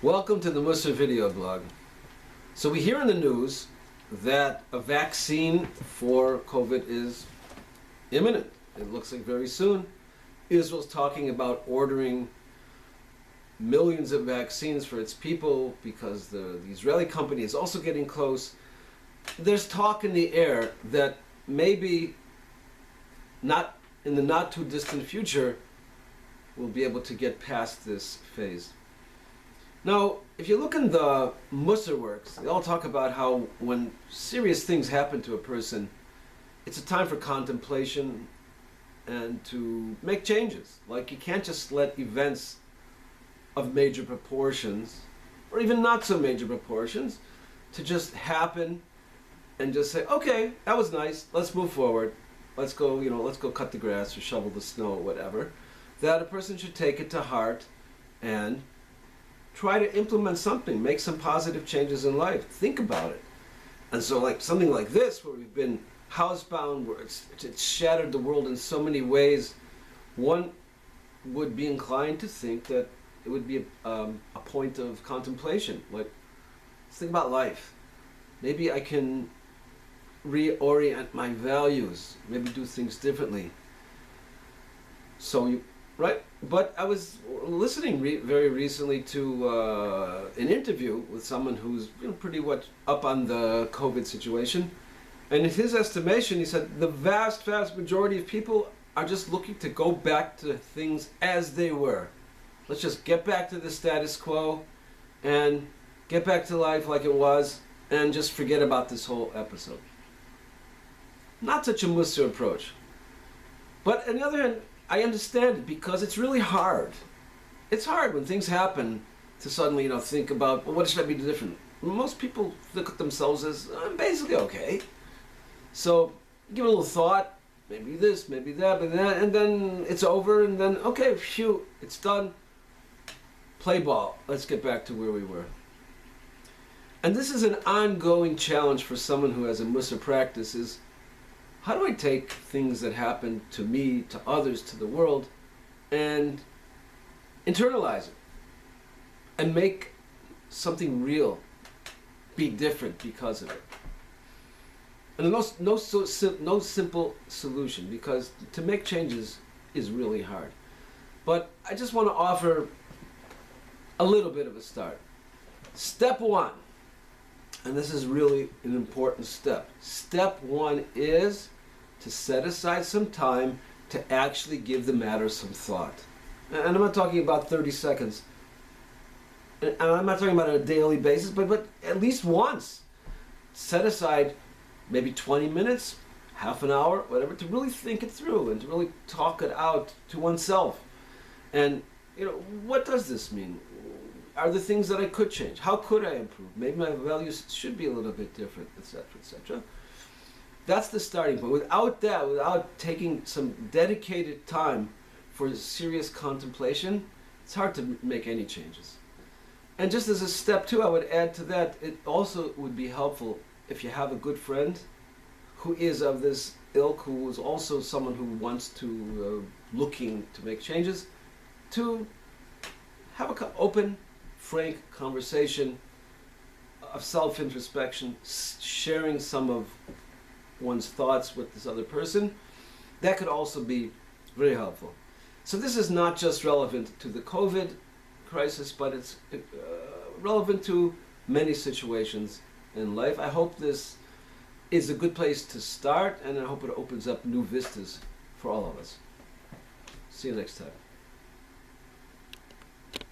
Welcome to the Musser video blog. So we hear in the news that a vaccine for COVID is imminent. It looks like very soon. Israel's talking about ordering millions of vaccines for its people because the Israeli company is also getting close. There's talk in the air that maybe not in the not too distant future we'll be able to get past this phase. Now, if you look in the Musser works, they all talk about how when serious things happen to a person, it's a time for contemplation and to make changes. Like, you can't just let events of major proportions, or even not so major proportions, to just happen and just say, okay, that was nice, let's move forward. Let's go, let's go cut the grass or shovel the snow or whatever. That a person should take it to heart and try to implement something, make some positive changes in life. Think about it. And so like something like this, where we've been housebound, where it's shattered the world in so many ways, one would be inclined to think that it would be a point of contemplation. Like, let's think about life. Maybe I can reorient my values, maybe do things differently. So, right? But I was listening very recently to an interview with someone who's pretty much up on the COVID situation. And in his estimation, he said the vast majority of people are just looking to go back to things as they were. Let's just get back to the status quo and get back to life like it was and just forget about this whole episode. Not such a Musser approach. But on the other hand, I understand it because it's really hard. It's hard when things happen to suddenly, think about, well, what should I be different? Most people look at themselves as, I'm basically okay. So give it a little thought, maybe this, maybe that, and then it's over, and then, okay, phew, it's done. Play ball. Let's get back to where we were. And this is an ongoing challenge for someone who has a Musser practice is, how do I take things that happen to me, to others, to the world, and internalize it and make something real be different because of it? And no simple solution, because to make changes is really hard. But I just want to offer a little bit of a start. Step one. And this is really an important step. Step one is to set aside some time to actually give the matter some thought. And I'm not talking about 30 seconds. And I'm not talking about on a daily basis, but at least once. Set aside maybe 20 minutes, half an hour, whatever, to really think it through and to really talk it out to oneself. And, what does this mean? Are there things that I could change? How could I improve? Maybe my values should be a little bit different, etc., etc. That's the starting point. Without that, without taking some dedicated time for serious contemplation, it's hard to make any changes. And just as a step two, I would add to that, it also would be helpful if you have a good friend who is of this ilk, who is also someone who wants to, looking to make changes, to have an open, frank conversation of self-introspection, sharing some of one's thoughts with this other person. That could also be very helpful. So this is not just relevant to the COVID crisis, but it's relevant to many situations in life. I hope this is a good place to start, and I hope it opens up new vistas for all of us. See you next time.